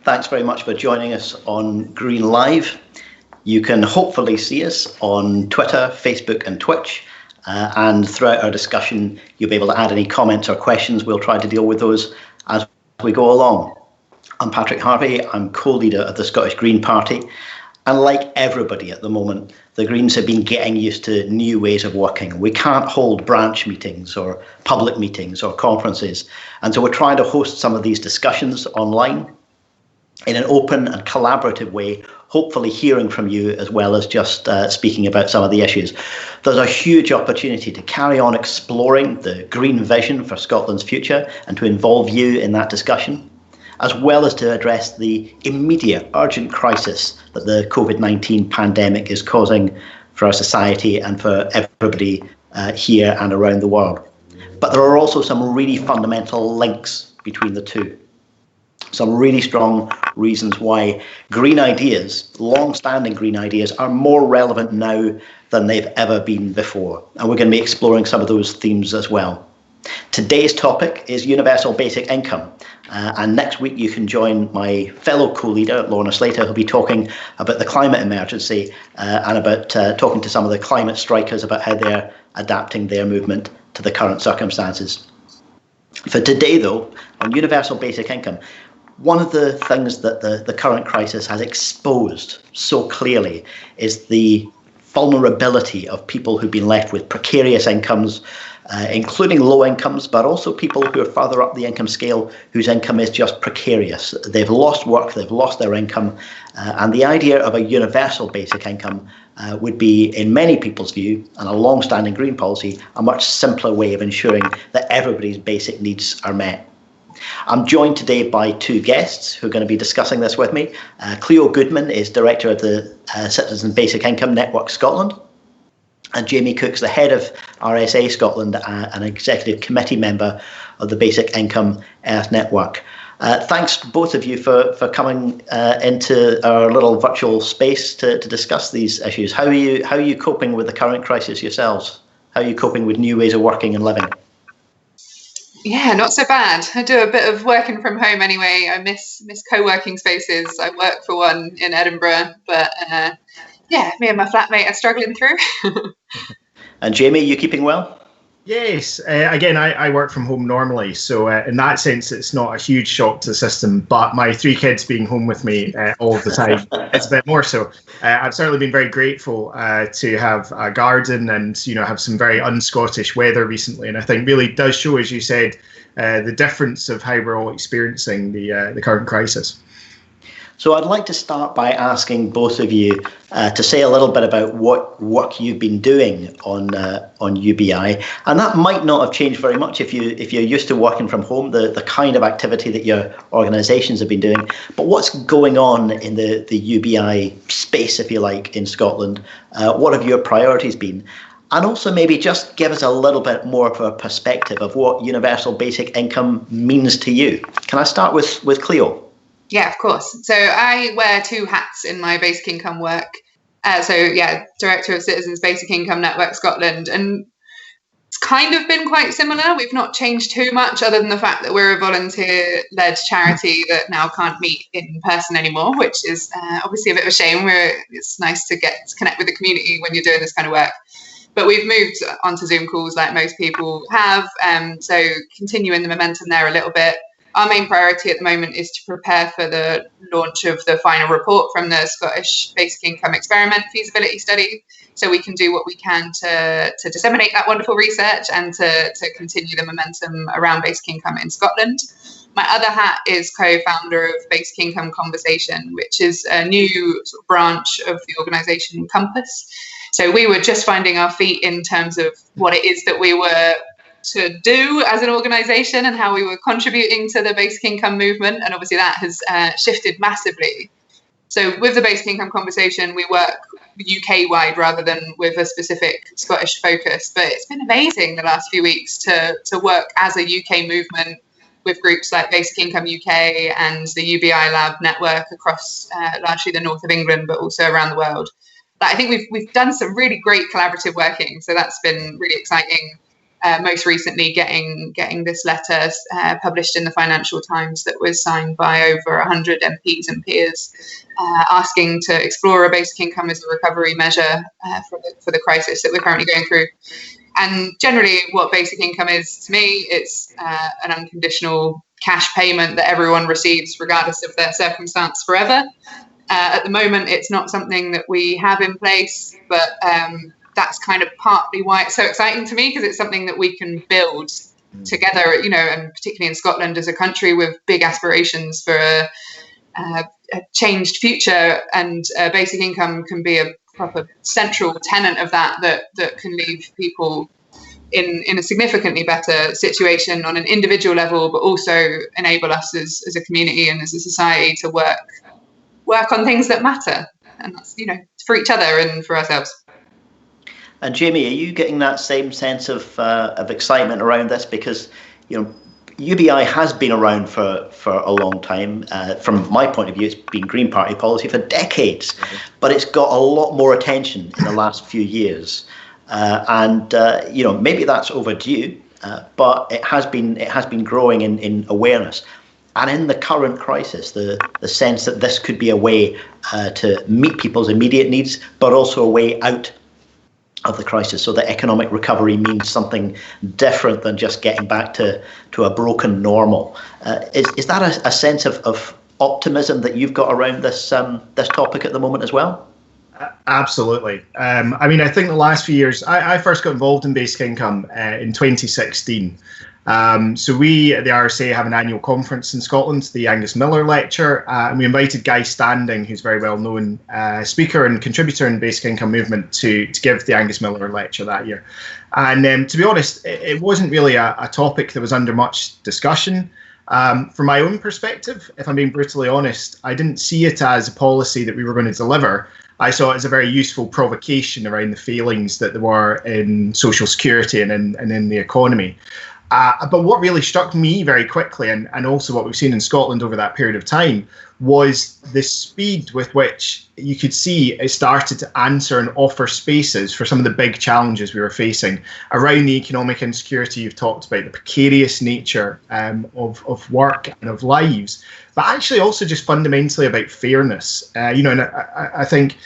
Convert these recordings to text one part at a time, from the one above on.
Thanks very much for joining us on Green Live. You can hopefully see us on Twitter, Facebook and Twitch. And throughout our discussion, you'll be able to add any comments or questions. We'll try to deal with those as we go along. I'm Patrick Harvie. I'm co-leader of the Scottish Green Party. And like everybody at the moment, the Greens have been getting used to new ways of working. We can't hold branch meetings or public meetings or conferences. And so we're trying to host some of these discussions online in an open and collaborative way, hopefully hearing from you as well as just speaking about some of the issues. There's a huge opportunity to carry on exploring the green vision for Scotland's future and to involve you in that discussion, as well as to address the immediate urgent crisis that the COVID-19 pandemic is causing for our society and for everybody here and around the world. But there are also some really fundamental links between the two. Some really strong reasons why green ideas, long-standing green ideas, are more relevant now than they've ever been before. And we're going to be exploring some of those themes as well. Today's topic is universal basic income. And next week you can join my fellow co-leader, Lorna Slater, who'll be talking about the climate emergency and about talking to some of the climate strikers about how they're adapting their movement to the current circumstances. For today, though, on universal basic income, one of the things that the current crisis has exposed so clearly is the vulnerability of people who've been left with precarious incomes, including low incomes, but also people who are further up the income scale whose income is just precarious. They've lost work, they've lost their income, and the idea of a universal basic income would be, in many people's view, and a long-standing Green policy, a much simpler way of ensuring that everybody's basic needs are met. I'm joined today by two guests who are going to be discussing this with me. Cleo Goodman is Director of the Citizen Basic Income Network Scotland, and Jamie Cook's the head of RSA Scotland, an executive committee member of the Basic Income Earth Network. Thanks both of you for coming into our little virtual space to discuss these issues. How are you coping with the current crisis yourselves? How are you coping with new ways of working and living? Yeah, not so bad. I do a bit of working from home anyway. I miss co-working spaces. I work for one in Edinburgh, but me and my flatmate are struggling through. And Jamie, you keeping well? Yes. Again, I work from home normally, so in that sense, it's not a huge shock to the system. But my three kids being home with me all the time, it's a bit more so. I've certainly been very grateful to have a garden and have some very un-Scottish weather recently, and I think really does show, as you said, the difference of how we're all experiencing the current crisis. So I'd like to start by asking both of you to say a little bit about what work you've been doing on UBI, and that might not have changed very much if you're used to working from home, the kind of activity that your organisations have been doing. But what's going on in the UBI space, if you like, in Scotland? What have your priorities been? And also maybe just give us a little bit more of a perspective of what universal basic income means to you. Can I start with Cleo? Yeah, of course. So I wear two hats in my basic income work. Director of Citizens Basic Income Network Scotland. And it's kind of been quite similar. We've not changed too much other than the fact that we're a volunteer-led charity that now can't meet in person anymore, which is obviously a bit of a shame. It's nice to get to connect with the community when you're doing this kind of work. But we've moved onto Zoom calls like most people have. So continuing the momentum there a little bit. Our main priority at the moment is to prepare for the launch of the final report from the Scottish Basic Income Experiment feasibility study, so we can do what we can to disseminate that wonderful research and to continue the momentum around basic income in Scotland. My other hat is co-founder of Basic Income Conversation, which is a new sort of branch of the organisation Compass. So we were just finding our feet in terms of what it is that we were to do as an organisation and how we were contributing to the basic income movement, and obviously that has shifted massively. So with the Basic Income Conversation, we work UK-wide rather than with a specific Scottish focus, but it's been amazing the last few weeks to work as a UK movement with groups like Basic Income UK and the UBI Lab network across largely the north of England, but also around the world. But I think we've done some really great collaborative working, so that's been really exciting. most recently getting this letter published in the Financial Times that was signed by over 100 MPs and peers, asking to explore a basic income as a recovery measure for the crisis that we're currently going through. And generally, what basic income is to me, it's an unconditional cash payment that everyone receives regardless of their circumstance forever. At the moment, it's not something that we have in place, but that's kind of partly why it's so exciting to me, because it's something that we can build together, you know, and particularly in Scotland as a country with big aspirations for a changed future, and basic income can be a proper central tenet of that can leave people in a significantly better situation on an individual level, but also enable us as a community and as a society to work on things that matter, and that's, you know, for each other and for ourselves. And Jamie, are you getting that same sense of excitement around this? Because, you know, UBI has been around for a long time. From my point of view, it's been Green Party policy for decades, but it's got a lot more attention in the last few years. You know, maybe that's overdue, but it has been growing in awareness. And in the current crisis, the sense that this could be a way to meet people's immediate needs, but also a way out of the crisis, so that economic recovery means something different than just getting back to a broken normal. Is that a sense of optimism that you've got around this topic at the moment as well? Absolutely. I mean, I think the last few years, I first got involved in basic income in 2016. So we at the RSA have an annual conference in Scotland, the Angus Miller Lecture, and we invited Guy Standing, who's a very well known speaker and contributor in the basic income movement, to give the Angus Miller Lecture that year. And to be honest, it wasn't really a topic that was under much discussion. From my own perspective, if I'm being brutally honest, I didn't see it as a policy that we were going to deliver. I saw it as a very useful provocation around the failings that there were in social security and in the economy. But what really struck me very quickly, and also what we've seen in Scotland over that period of time, was the speed with which you could see it started to answer and offer spaces for some of the big challenges we were facing around the economic insecurity you've talked about, the precarious nature of work and of lives, but actually also just fundamentally about fairness. You know, and I think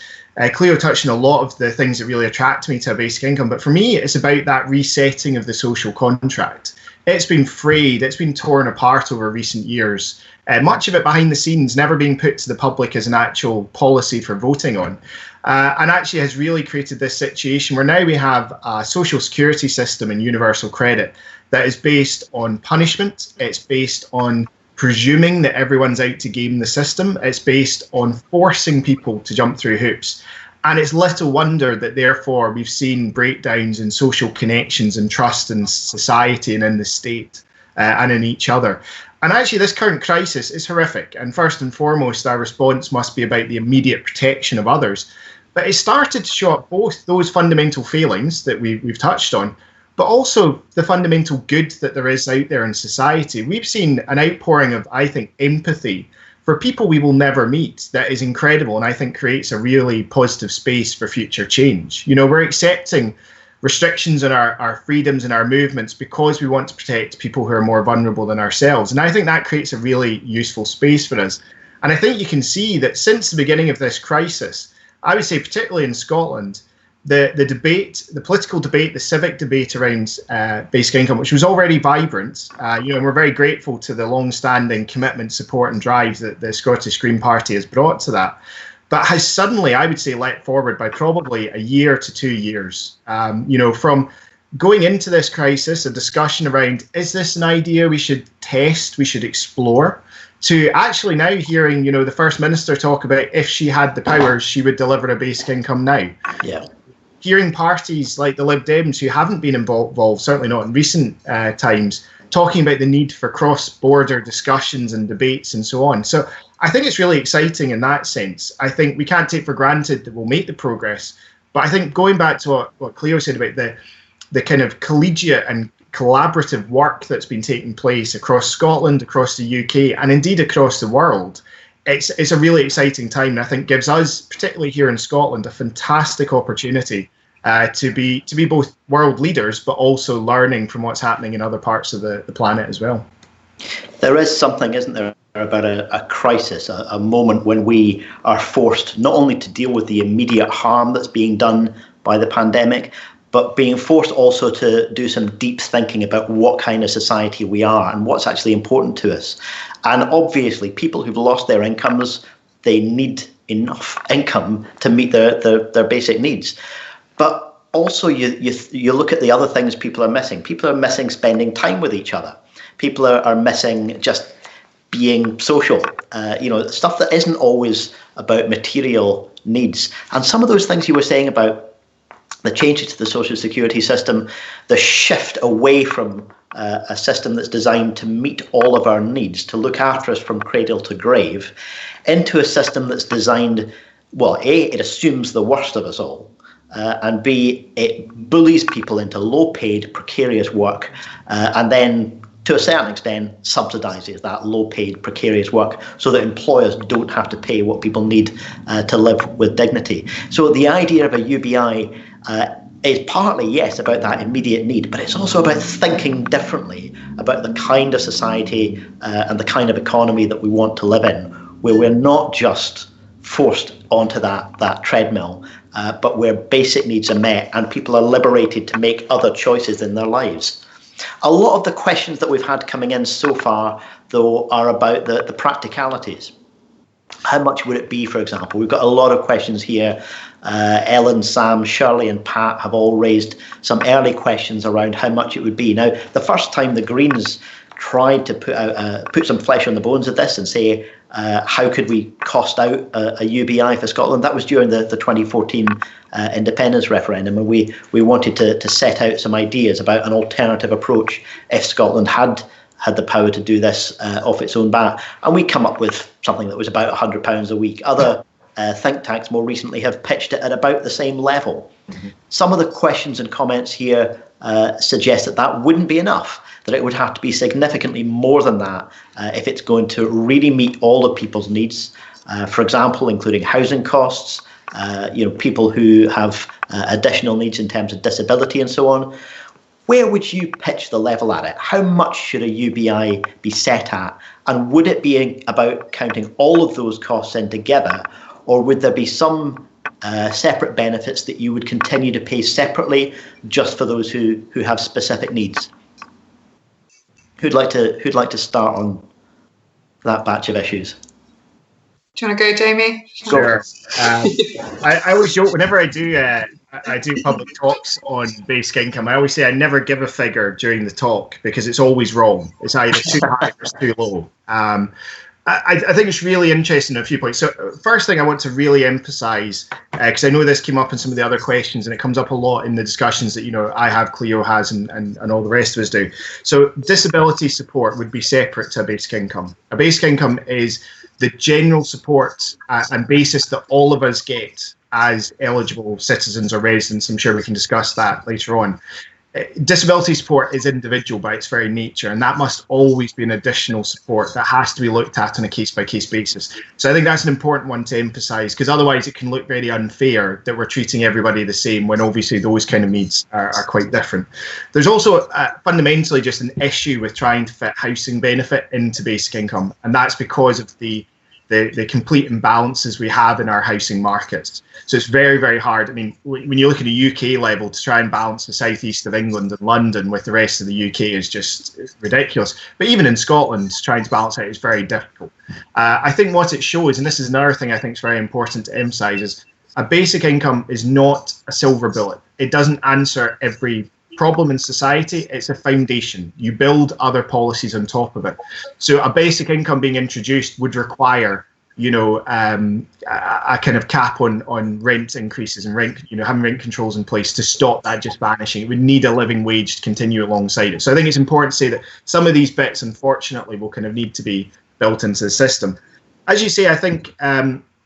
Cleo touched on a lot of the things that really attract me to a basic income, but for me, it's about that resetting of the social contract. It's been frayed, it's been torn apart over recent years, much of it behind the scenes, never being put to the public as an actual policy for voting on, and actually has really created this situation where now we have a social security system and universal credit that is based on punishment, it's based on presuming that everyone's out to game the system, it's based on forcing people to jump through hoops. And it's little wonder that therefore we've seen breakdowns in social connections and trust in society and in the state and in each other. And actually this current crisis is horrific. And first and foremost, our response must be about the immediate protection of others. But it started to show up both those fundamental failings that we've touched on, but also the fundamental good that there is out there in society. We've seen an outpouring of, I think, empathy for people we will never meet that is incredible, and I think creates a really positive space for future change. You know, we're accepting restrictions on our freedoms and our movements because we want to protect people who are more vulnerable than ourselves. And I think that creates a really useful space for us. And I think you can see that since the beginning of this crisis, I would say particularly in Scotland, the debate, the political debate, the civic debate around basic income, which was already vibrant, you know, and we're very grateful to the long-standing commitment, support and drive that the Scottish Green Party has brought to that, but has suddenly, I would say, leapt forward by probably a year to 2 years. You know, from going into this crisis, a discussion around, is this an idea we should test, we should explore, to actually now hearing, you know, the First Minister talk about if she had the powers, she would deliver a basic income now. Yeah. Hearing parties like the Lib Dems, who haven't been involved, certainly not in recent times, talking about the need for cross-border discussions and debates and so on. So I think it's really exciting in that sense. I think we can't take for granted that we'll make the progress. But I think going back to what Cleo said about the kind of collegiate and collaborative work that's been taking place across Scotland, across the UK, and indeed across the world, it's a really exciting time, and I think gives us, particularly here in Scotland, a fantastic opportunity to be both world leaders, but also learning from what's happening in other parts of the planet as well. There is something, isn't there, about a crisis, a moment when we are forced not only to deal with the immediate harm that's being done by the pandemic, but being forced also to do some deep thinking about what kind of society we are and what's actually important to us. And obviously, people who've lost their incomes, they need enough income to meet their basic needs. But also, you look at the other things people are missing. People are missing spending time with each other. People are missing just being social, stuff that isn't always about material needs. And some of those things you were saying about the changes to the social security system, the shift away from a system that's designed to meet all of our needs, to look after us from cradle to grave, into a system that's designed, well, A, it assumes the worst of us all, and B, it bullies people into low-paid, precarious work, and then, to a certain extent, subsidises that low-paid, precarious work so that employers don't have to pay what people need to live with dignity. So the idea of a UBI is partly, yes, about that immediate need, but it's also about thinking differently about the kind of society and the kind of economy that we want to live in, where we're not just forced onto that treadmill, but where basic needs are met and people are liberated to make other choices in their lives. A lot of the questions that we've had coming in so far, though, are about the practicalities. How much would it be, for example? We've got a lot of questions here. Ellen, Sam, Shirley and Pat have all raised some early questions around how much it would be. Now, the first time the Greens tried to put some flesh on the bones of this and say, how could we cost out a UBI for Scotland? That was during the 2014 independence referendum, and we wanted to set out some ideas about an alternative approach if Scotland had the power to do this off its own bat. And we come up with something that was about £100 a week. Other think tanks more recently have pitched it at about the same level. Mm-hmm. Some of the questions and comments here suggest that wouldn't be enough, that it would have to be significantly more than that if it's going to really meet all of people's needs. For example, including housing costs, people who have additional needs in terms of disability and so on. Where would you pitch the level at it? How much should a UBI be set at? And would it be about counting all of those costs in together, or would there be some separate benefits that you would continue to pay separately just for those who have specific needs? Who'd like to start on that batch of issues? Do you want to go, Jamie? Sure. I always joke whenever I do public talks on basic income. I always say I never give a figure during the talk because it's always wrong. It's either too high or it's too low. I think it's really interesting on a few points. So first thing I want to really emphasise, because I know this came up in some of the other questions and it comes up a lot in the discussions that I have, Cleo has, and all the rest of us do. So disability support would be separate to a basic income. A basic income is the general support and basis that all of us get as eligible citizens or residents. I'm sure we can discuss that later on. Disability support is individual by its very nature, and that must always be an additional support that has to be looked at on a case-by-case basis. So I think that's an important one to emphasise, because otherwise it can look very unfair that we're treating everybody the same when obviously those kind of needs are quite different. There's also fundamentally just an issue with trying to fit housing benefit into basic income, and that's because of the complete imbalances we have in our housing markets. So it's very, very hard. I mean, when you look at a UK level, to try and balance the southeast of England and London with the rest of the UK is just ridiculous. But even in Scotland, trying to balance it is very difficult. I think what it shows, and this is another thing I think is very important to emphasise, is a basic income is not a silver bullet. It doesn't answer every problem in society. It's a foundation. You build other policies on top of it. So a basic income being introduced would require, a kind of cap on rent increases and having rent controls in place to stop that just vanishing. It would need a living wage to continue alongside it. So I think it's important to say that some of these bits, unfortunately, will kind of need to be built into the system. As you say, I think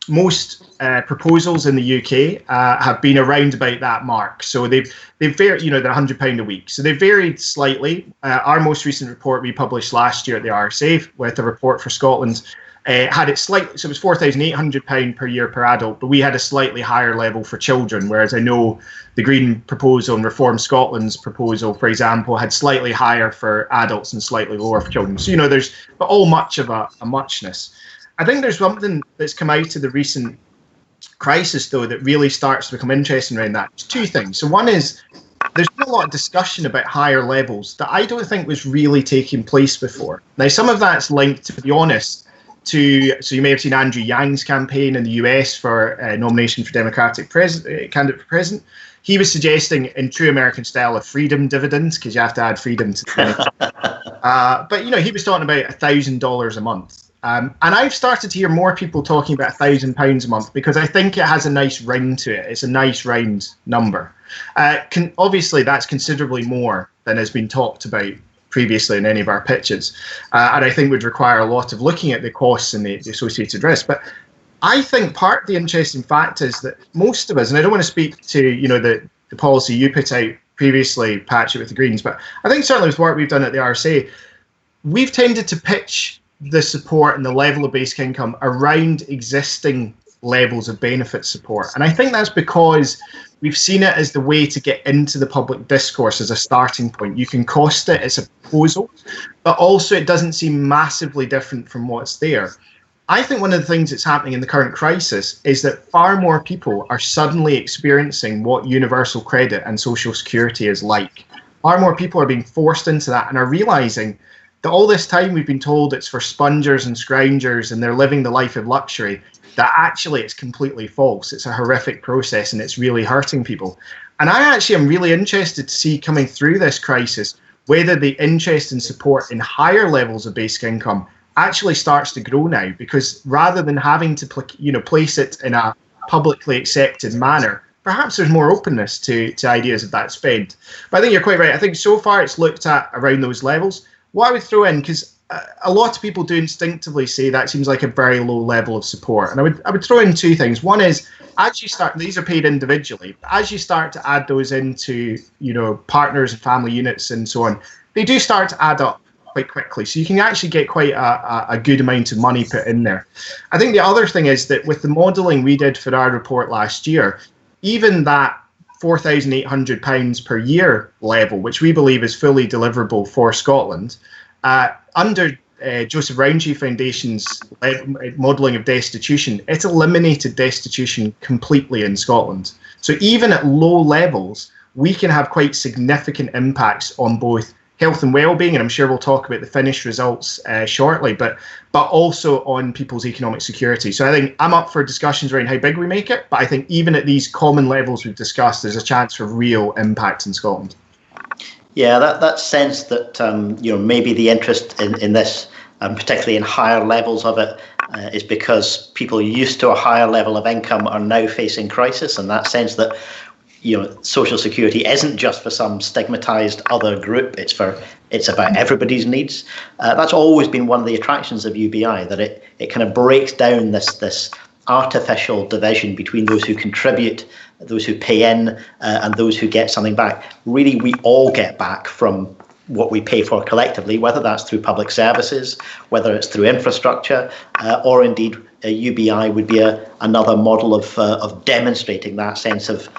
most proposals in the UK have been around about that mark. So they've varied, they're £100 a week. So they've varied slightly. Our most recent report we published last year at the RSA with a report for Scotland had it slightly, so it was £4,800 per year per adult, but we had a slightly higher level for children, whereas I know the Green proposal and Reform Scotland's proposal, for example, had slightly higher for adults and slightly lower for children. So, there's but all much of a muchness. I think there's something that's come out of the recent crisis, though, that really starts to become interesting around that. There's two things. So one is, there's been a lot of discussion about higher levels that I don't think was really taking place before. Now, some of that's linked, to be honest, so you may have seen Andrew Yang's campaign in the US for nomination for Democratic candidate for president. He was suggesting, in true American style, a freedom dividend, because you have to add freedom to the but, he was talking about $1,000 a month. And I've started to hear more people talking about £1,000 a month, because I think it has a nice ring to it. It's a nice round number. Obviously, that's considerably more than has been talked about previously in any of our pitches, and I think would require a lot of looking at the costs and the associated risk. But I think part of the interesting fact is that most of us, and I don't want to speak to the policy you put out previously, Patrick, with the Greens, but I think certainly with work we've done at the RSA, we've tended to pitch the support and the level of basic income around existing levels of benefit support. And I think that's because we've seen it as the way to get into the public discourse as a starting point. You can cost it as a proposal, but also it doesn't seem massively different from what's there. I think one of the things that's happening in the current crisis is that far more people are suddenly experiencing what universal credit and social security is like. Far more people are being forced into that and are realising that all this time we've been told it's for spongers and scroungers and they're living the life of luxury, that actually it's completely false. It's a horrific process and it's really hurting people. And I actually am really interested to see coming through this crisis whether the interest and support in higher levels of basic income actually starts to grow now, because rather than having to place it in a publicly accepted manner, perhaps there's more openness to ideas of that spend. But I think you're quite right. I think so far it's looked at around those levels. What I would throw in, because a lot of people do instinctively say that seems like a very low level of support, and I would throw in two things. One is, as you start, these are paid individually, but as you start to add those into partners and family units and so on, they do start to add up quite quickly. So you can actually get quite a good amount of money put in there. I think the other thing is that with the modelling we did for our report last year, even that £4,800 per year level, which we believe is fully deliverable for Scotland, under Joseph Rowntree Foundation's modelling of destitution, it eliminated destitution completely in Scotland. So even at low levels, we can have quite significant impacts on both health and well-being, and I'm sure we'll talk about the finished results shortly, but also on people's economic security. So I think I'm up for discussions around how big we make it, but I think even at these common levels we've discussed, there's a chance for real impact in Scotland. Yeah, that sense that maybe the interest in this, particularly in higher levels of it, is because people used to a higher level of income are now facing crisis, and that sense that Social Security isn't just for some stigmatized other group. It's about everybody's needs. That's always been one of the attractions of UBI, that it kind of breaks down this artificial division between those who contribute, those who pay in, and those who get something back. Really, we all get back from what we pay for collectively, whether that's through public services, whether it's through infrastructure, or indeed UBI would be another model of demonstrating that sense of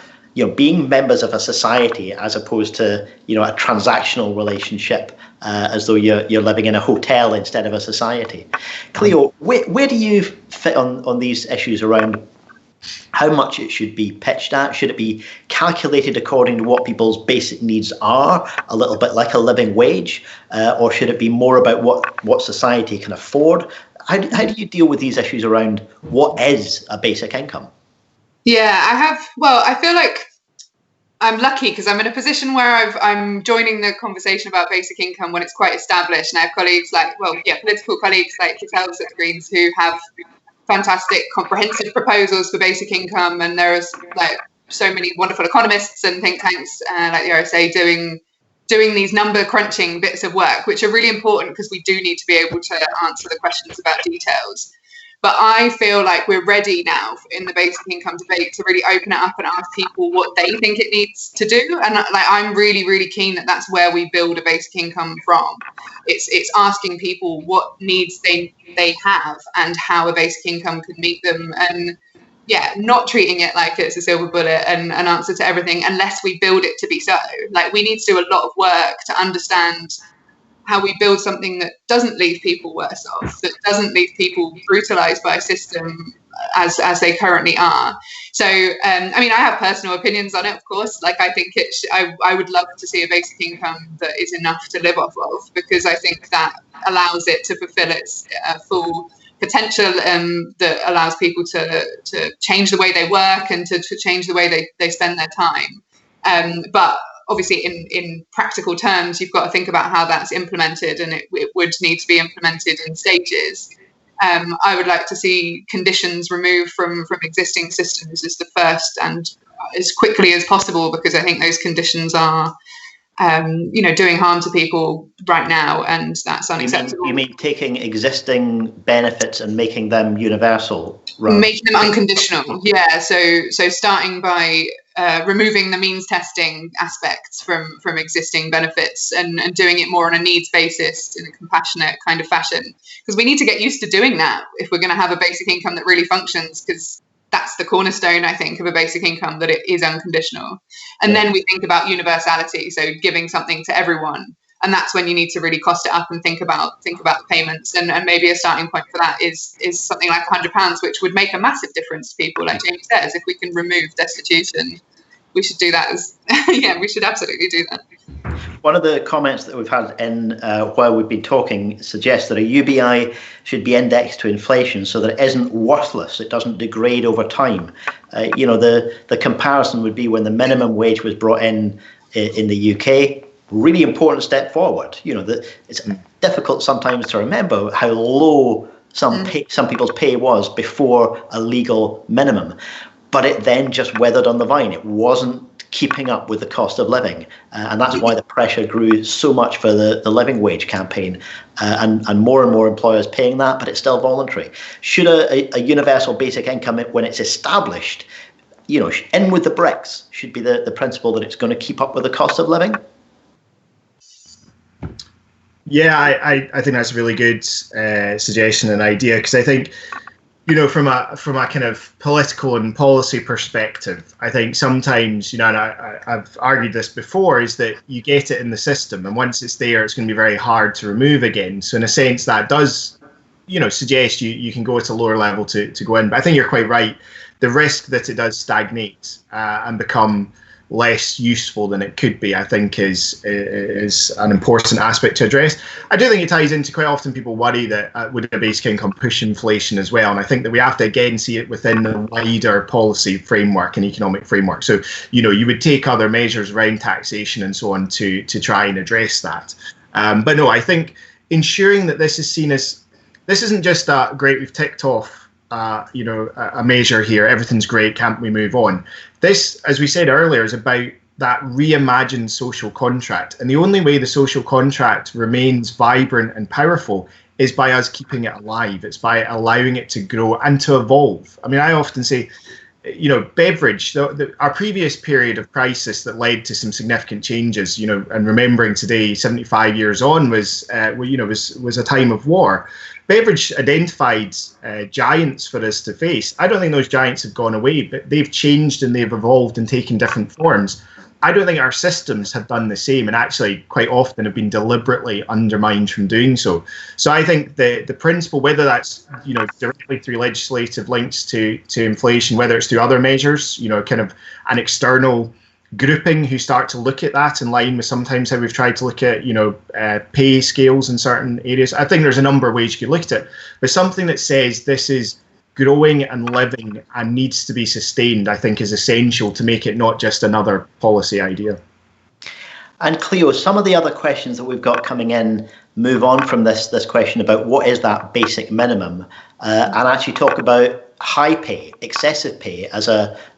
being members of a society as opposed to a transactional relationship, as though you're living in a hotel instead of a society. Cleo, where do you fit on these issues around how much it should be pitched at? Should it be calculated according to what people's basic needs are, a little bit like a living wage, or should it be more about what society can afford? How do you deal with these issues around what is a basic income? Yeah, I feel like I'm lucky because I'm in a position where I'm joining the conversation about basic income when it's quite established. And I have colleagues political colleagues like yourselves at the Greens who have fantastic comprehensive proposals for basic income. And there's so many wonderful economists and think tanks like the RSA doing these number crunching bits of work, which are really important because we do need to be able to answer the questions about details. But I feel like we're ready now in the basic income debate to really open it up and ask people what they think it needs to do. And like, I'm really, really keen that that's where we build a basic income from. It's asking people what needs they have and how a basic income could meet them. And yeah, not treating it like it's a silver bullet and an answer to everything unless we build it to be so. Like, we need to do a lot of work to understand how we build something that doesn't leave people worse off, that doesn't leave people brutalized by a system as they currently are. So, I mean, I have personal opinions on it, of course. Like, I think I would love to see a basic income that is enough to live off of, because I think that allows it to fulfill its full potential, that allows people to change the way they work and to change the way they spend their time. But obviously, in practical terms, you've got to think about how that's implemented, and it would need to be implemented in stages. I would like to see conditions removed from existing systems as the first, and as quickly as possible, because I think those conditions are doing harm to people right now, and that's unacceptable. You mean taking existing benefits and making them universal? Making them unconditional, yeah. So starting by removing the means testing aspects from existing benefits and doing it more on a needs basis in a compassionate kind of fashion. Because we need to get used to doing that if we're going to have a basic income that really functions, because that's the cornerstone, I think, of a basic income, that it is unconditional. And then we think about universality, so giving something to everyone. And that's when you need to really cost it up and think about the payments. And maybe a starting point for that is something like £100, which would make a massive difference to people. Like Jamie says, if we can remove destitution, we should do that. We should absolutely do that. One of the comments that we've had in while we've been talking suggests that a UBI should be indexed to inflation so that it isn't worthless, it doesn't degrade over time. The comparison would be when the minimum wage was brought in the UK. Really important step forward. It's difficult sometimes to remember how low some people's pay was before a legal minimum, but it then just weathered on the vine. It wasn't keeping up with the cost of living, and that's why the pressure grew so much for the living wage campaign, and more employers paying that, but it's still voluntary. Should a universal basic income, when it's established, in with the bricks, should be the principle that it's going to keep up with the cost of living? Yeah, I think that's a really good suggestion and idea, because I think, from a kind of political and policy perspective, I think sometimes, and I've argued this before, is that you get it in the system, and once it's there, it's going to be very hard to remove again. So in a sense, that does, suggest you can go at a lower level to go in. But I think you're quite right. The risk that it does stagnate and become less useful than it could be, I think, is an important aspect to address. I do think it ties into, quite often people worry that would a basic income push inflation as well, and I think that we have to again see it within the wider policy framework and economic framework. So you would take other measures around taxation and so on to try and address that. But no, I think ensuring that this is seen as, this isn't just a great, we've ticked off a measure here, everything's great, can't we move on? This, as we said earlier, is about that reimagined social contract. And the only way the social contract remains vibrant and powerful is by us keeping it alive. It's by allowing it to grow and to evolve. I mean, I often say, beverage, our previous period of crisis that led to some significant changes, and remembering today, 75 years on, was a time of war. Beverage identified giants for us to face. I don't think those giants have gone away, but they've changed and they've evolved and taken different forms. I don't think our systems have done the same, and actually quite often have been deliberately undermined from doing so. So I think the principle, whether that's directly through legislative links to inflation, whether it's through other measures, kind of an external grouping who start to look at that in line with sometimes how we've tried to look at pay scales in certain areas. I think there's a number of ways you could look at it, but something that says this is growing and living and needs to be sustained, I think, is essential to make it not just another policy idea. And Cleo, some of the other questions that we've got coming in move on from this question about what is that basic minimum, and actually talk about high pay, excessive pay, as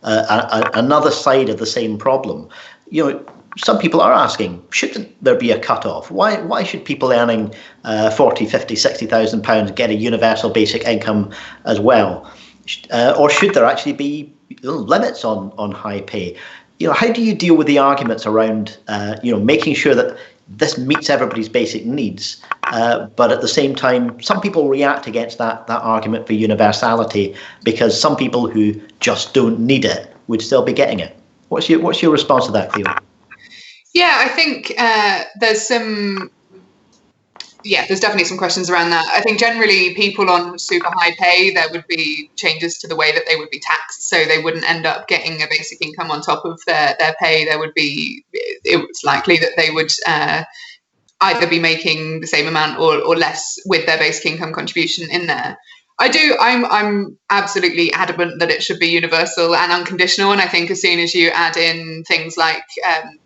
another side of the same problem. some people are asking, should there be a cut-off? Why should people earning 40, 50, 60,000 pounds get a universal basic income as well? Or should there actually be limits on high pay? How do you deal with the arguments around making sure that this meets everybody's basic needs, but at the same time, some people react against that argument for universality because some people who just don't need it would still be getting it. What's your response to that, Cleo? Yeah, I think there's definitely some questions around that. I think generally people on super high pay, there would be changes to the way that they would be taxed, so they wouldn't end up getting a basic income on top of their pay. It's likely that they would either be making the same amount or less with their basic income contribution in there. I'm absolutely adamant that it should be universal and unconditional. And I think as soon as you add in things like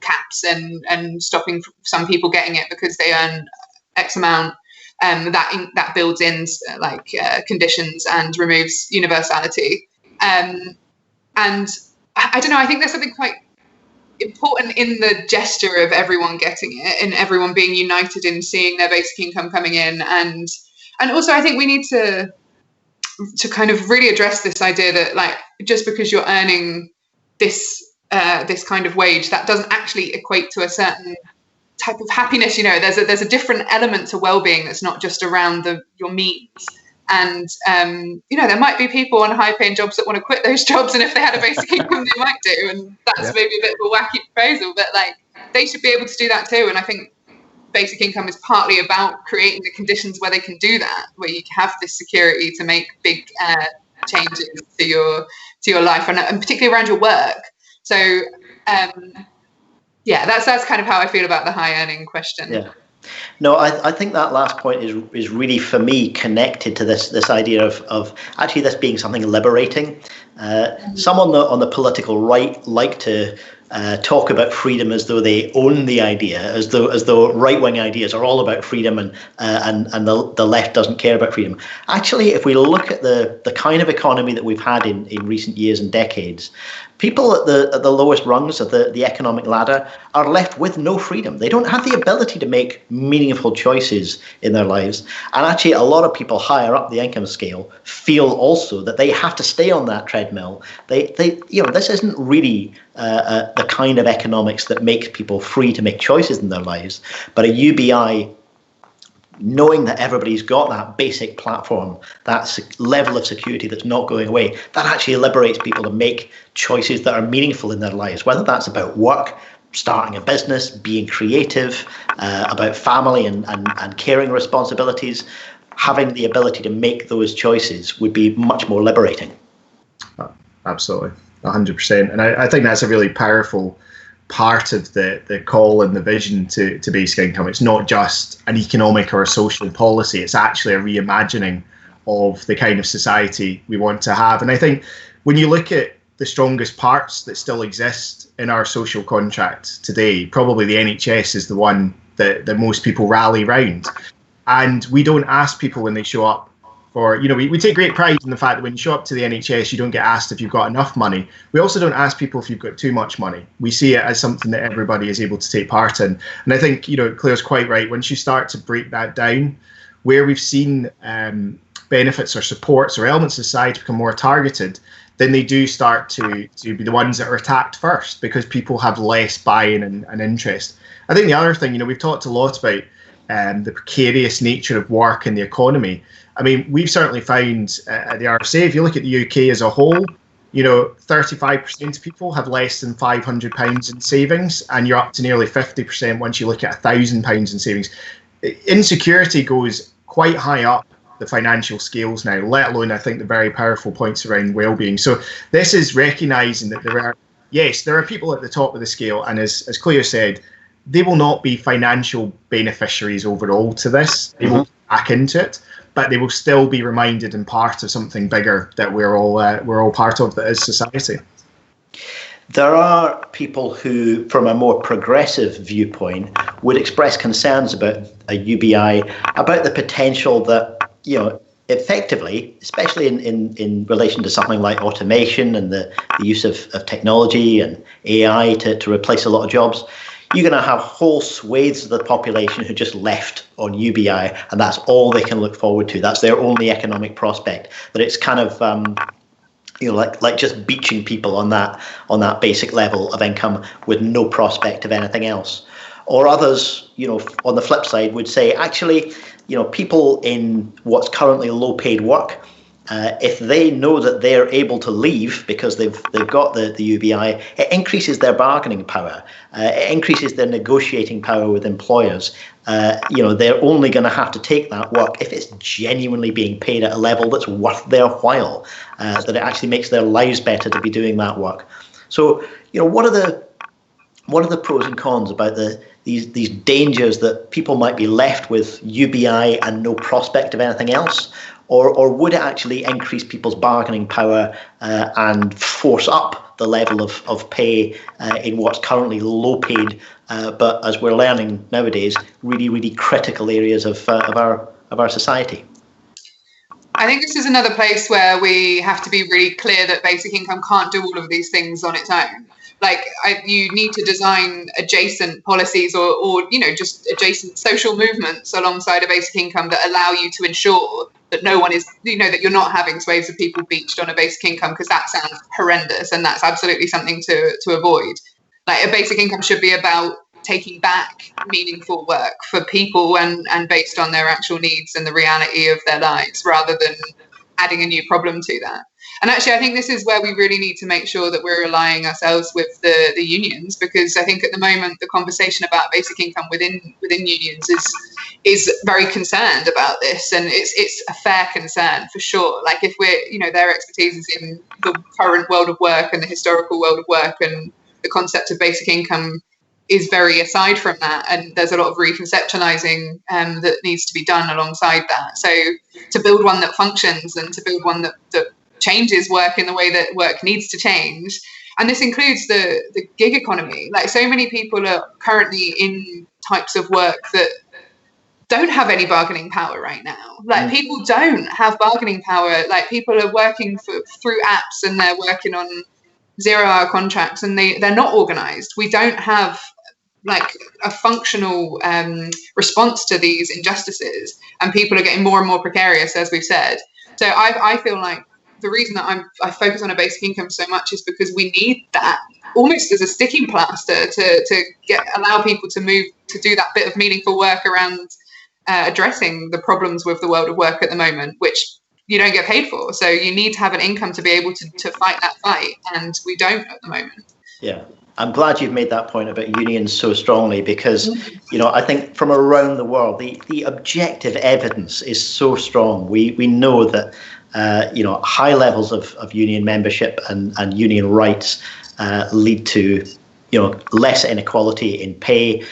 caps and stopping some people getting it because they earn X amount, that builds in conditions and removes universality. And I don't know, I think there's something quite important in the gesture of everyone getting it and everyone being united in seeing their basic income coming in. And also I think we need to kind of really address this idea that just because you're earning this kind of wage, that doesn't actually equate to a certain type of happiness. There's a different element to well-being that's not just around your means. And there might be people on high-paying jobs that want to quit those jobs, and if they had a basic income, they might do. And that's maybe a bit of a wacky proposal, but they should be able to do that too. And I think basic income is partly about creating the conditions where they can do that, where you have this security to make big changes to your life and particularly around your work. So that's kind of how I feel about the high earning question. Yeah. No, I think that last point is really, for me, connected to this idea of actually this being something liberating. Some on the political right like to talk about freedom as though they own the idea, as though right-wing ideas are all about freedom and the left doesn't care about freedom. Actually, if we look at the kind of economy that we've had in recent years and decades, people at the lowest rungs of the economic ladder are left with no freedom. They don't have the ability to make meaningful choices in their lives. And actually, a lot of people higher up the income scale feel also that they have to stay on that treadmill. This isn't really the kind of economics that makes people free to make choices in their lives. But a UBI, knowing that everybody's got that basic platform, that level of security that's not going away, that actually liberates people to make choices that are meaningful in their lives, whether that's about work, starting a business, being creative, about family and caring responsibilities. Having the ability to make those choices would be much more liberating. Absolutely, 100%. And I think that's a really powerful part of the call and the vision to basic income. It's not just an economic or a social policy, it's actually a reimagining of the kind of society we want to have. And I think when you look at the strongest parts that still exist in our social contract today, probably the NHS is the one that most people rally round. And we don't ask people when they show up for, we take great pride in the fact that when you show up to the NHS, you don't get asked if you've got enough money. We also don't ask people if you've got too much money. We see it as something that everybody is able to take part in. And I think, Claire's quite right. Once you start to break that down, where we've seen benefits or supports or elements of society become more targeted, then they do start to be the ones that are attacked first because people have less buy-in and interest. I think the other thing, we've talked a lot about the precarious nature of work and the economy. I mean, we've certainly found at the RSA, if you look at the UK as a whole, 35% of people have less than £500 in savings, and you're up to nearly 50% once you look at £1,000 in savings. Insecurity goes quite high up the financial scales now, let alone, I think, the very powerful points around well-being. So this is recognising that there are people at the top of the scale, and as Cleo said, they will not be financial beneficiaries overall to this. They will back into it, but they will still be reminded and part of something bigger that we're all part of, that is society. There are people who, from a more progressive viewpoint, would express concerns about a UBI, about the potential that, effectively, especially in relation to something like automation and the use of technology and AI to replace a lot of jobs, you're going to have whole swathes of the population who just left on UBI, and that's all they can look forward to. That's their only economic prospect. That it's kind of like just beaching people on that basic level of income with no prospect of anything else. Or others, on the flip side, would say, actually, people in what's currently low-paid work, if they know that they're able to leave because they've got the UBI, it increases their bargaining power. It increases their negotiating power with employers. They're only going to have to take that work if it's genuinely being paid at a level that's worth their while, that it actually makes their lives better to be doing that work. So, what are the pros and cons about these dangers that people might be left with UBI and no prospect of anything else? Or would it actually increase people's bargaining power and force up the level of pay in what's currently low paid, but as we're learning nowadays, really, really critical areas of our society? I think this is another place where we have to be really clear that basic income can't do all of these things on its own. You need to design adjacent policies or just adjacent social movements alongside a basic income that allow you to ensure that no one is, that you're not having swathes of people beached on a basic income, because that sounds horrendous, and that's absolutely something to avoid. A basic income should be about taking back meaningful work for people and based on their actual needs and the reality of their lives, rather than adding a new problem to that. And actually, I think this is where we really need to make sure that we're aligning ourselves with the unions, because I think at the moment the conversation about basic income within unions is very concerned about this, and it's a fair concern for sure. If we're, their expertise is in the current world of work and the historical world of work, and the concept of basic income is very aside from that, and there's a lot of reconceptualizing that needs to be done alongside that. So to build one that functions and to build one that changes work in the way that work needs to change, and this includes the gig economy. So many people are currently in types of work that don't have any bargaining power right now. People don't have bargaining power. People are working through apps, and they're working on 0-hour contracts, and they're not organized. We don't have a functional response to these injustices, and people are getting more and more precarious, as we've said. So I feel like the reason that I focus on a basic income so much is because we need that almost as a sticking plaster to allow people to move to do that bit of meaningful work around addressing the problems with the world of work at the moment, which you don't get paid for. So you need to have an income to be able to fight that fight, and we don't at the moment. Yeah. I'm glad you've made that point about unions so strongly, because, I think from around the world, the objective evidence is so strong. We know that, high levels of union membership and union rights lead to, less inequality in pay,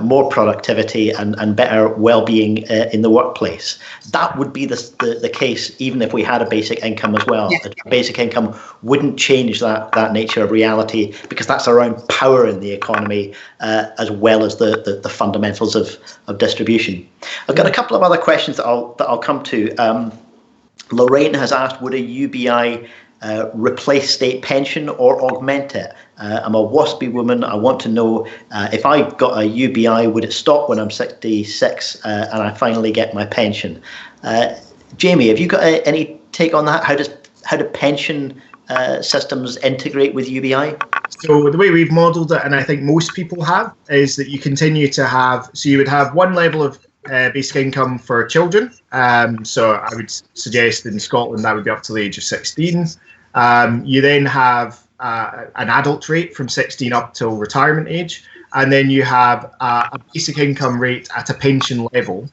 more productivity and better well-being in the workplace. That would be the case even if we had a basic income as well. Yeah. A basic income wouldn't change that nature of reality, because that's around power in the economy as well as the fundamentals of distribution. I've got a couple of other questions that I'll come to. Lorraine has asked, would a UBI replace state pension or augment it? I'm a WASPy woman. I want to know if I got a UBI, would it stop when I'm 66 and I finally get my pension? Jamie, have you got any take on that? How do pension systems integrate with UBI? So the way we've modelled it, and I think most people have, is that you continue to have, so you would have one level of basic income for children. So I would suggest in Scotland that would be up to the age of 16. You then have an adult rate from 16 up till retirement age, and then you have a basic income rate at a pension level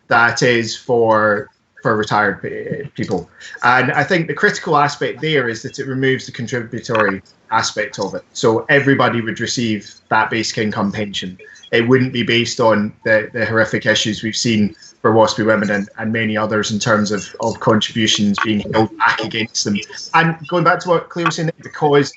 that is for retired people. And I think the critical aspect there is that it removes the contributory aspect of it. So everybody would receive that basic income pension. It wouldn't be based on the horrific issues we've seen for WASPy women and many others in terms of contributions being held back against them. And going back to what Claire was saying, because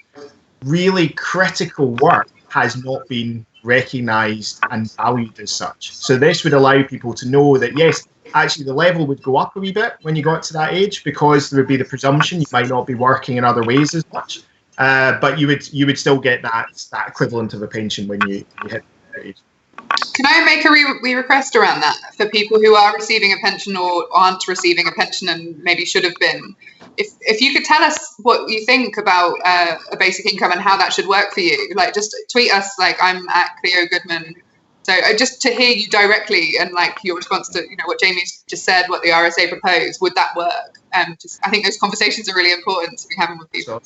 really critical work has not been recognised and valued as such. So this would allow people to know that, yes, actually the level would go up a wee bit when you got to that age, because there would be the presumption you might not be working in other ways as much, but you would still get that equivalent of a pension when you hit Can I make a wee request around that for people who are receiving a pension or aren't receiving a pension and maybe should have been? If you could tell us what you think about a basic income and how that should work for you, like just tweet us, like I'm at Cleo Goodman. So just to hear you directly and like your response to what Jamie's just said, what the RSA proposed, would that work? I think those conversations are really important to be having with people.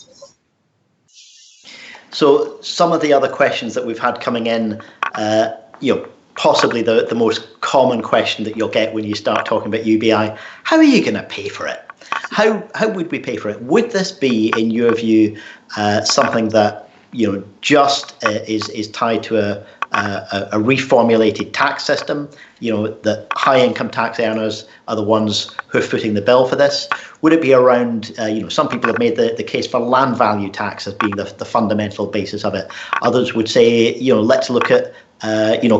So some of the other questions that we've had coming in, possibly the most common question that you'll get when you start talking about UBI, how are you going to pay for it? How would we pay for it? Would this be, in your view, something that just is tied to a reformulated tax system? That high income tax earners are the ones who are footing the bill for this. Would it be around? Some people have made the case for land value tax as being the fundamental basis of it. Others would say, let's look at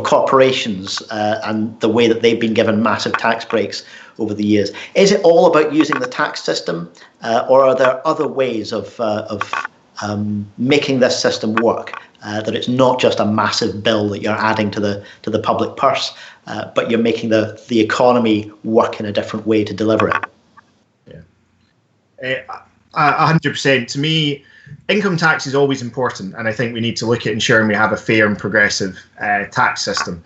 corporations and the way that they've been given massive tax breaks over the years. Is it all about using the tax system, or are there other ways of making this system work? That it's not just a massive bill that you're adding to the public purse, but you're making the economy work in a different way to deliver it. Yeah, 100%. To me, income tax is always important, and I think we need to look at ensuring we have a fair and progressive tax system.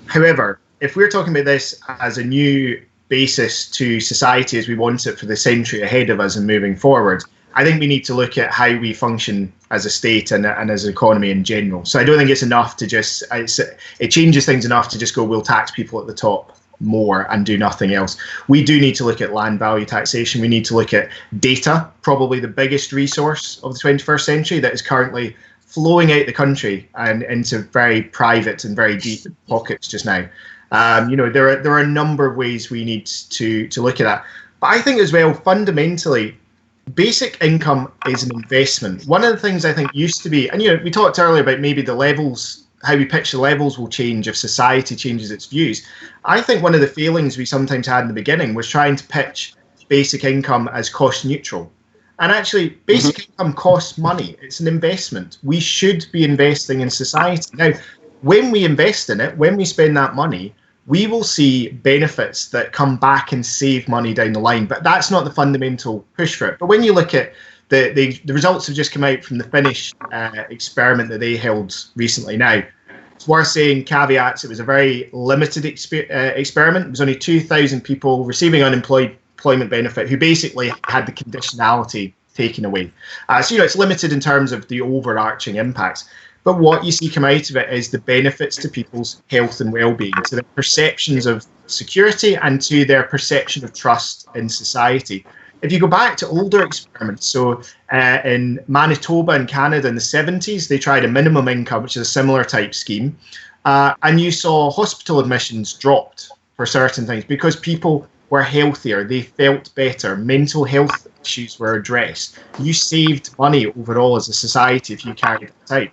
However, if we're talking about this as a new basis to society as we want it for the century ahead of us and moving forward, I think we need to look at how we function as a state and as an economy in general. So I don't think it's enough to just, it changes things enough to just go, we'll tax people at the top more and do nothing else. We do need to look at land value taxation. We need to look at data, probably the biggest resource of the 21st century that is currently flowing out the country and into very private and very deep pockets just now. There are a number of ways we need to look at that. But I think as well, fundamentally, basic income is an investment. One of the things I think used to be, and we talked earlier about maybe the levels, how we pitch the levels will change if society changes its views. I think one of the failings we sometimes had in the beginning was trying to pitch basic income as cost neutral. And actually, basic income costs money. It's an investment. We should be investing in society. Now, when we invest in it, when we spend that money, we will see benefits that come back and save money down the line. But that's not the fundamental push for it. But when you look at the results have just come out from the Finnish experiment that they held recently. Now, it's worth saying, caveats, it was a very limited experiment. It was only 2,000 people receiving unemployment benefit who basically had the conditionality taken away. So it's limited in terms of the overarching impacts. But what you see come out of it is the benefits to people's health and well-being, to their perceptions of security and to their perception of trust in society. If you go back to older experiments, so in Manitoba in Canada in the 70s, they tried a minimum income, which is a similar type scheme, and you saw hospital admissions dropped for certain things because people were healthier, they felt better, mental health issues were addressed. You saved money overall as a society if you carried it out.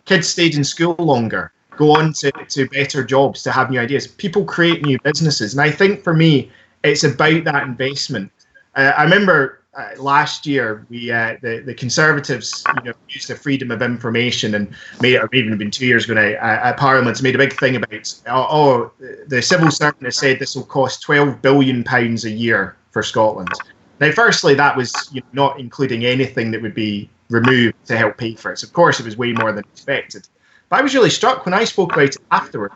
Kids stayed in school longer, go on to better jobs, to have new ideas. People create new businesses. And I think for me, it's about that investment. I remember last year, the Conservatives used the freedom of information and made it, or maybe even been 2 years ago now, at Parliament, made a big thing about, the civil servant has said this will cost £12 billion a year for Scotland. Now, firstly, that was not including anything that would be removed to help pay for it. So of course, it was way more than expected. But I was really struck when I spoke about it afterwards.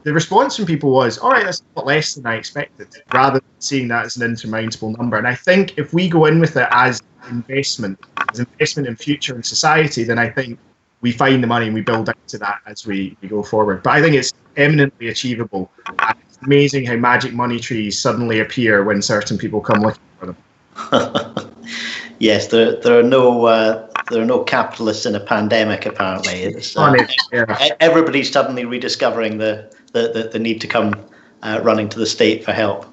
The response from people was, all right, that's a lot less than I expected, rather than seeing that as an insurmountable number. And I think if we go in with it as investment in future and society, then I think we find the money and we build into that as we go forward. But I think it's eminently achievable. And it's amazing how magic money trees suddenly appear when certain people come looking for them. Yes, there are no capitalists in a pandemic. Apparently, it's everybody's suddenly rediscovering the need to come running to the state for help.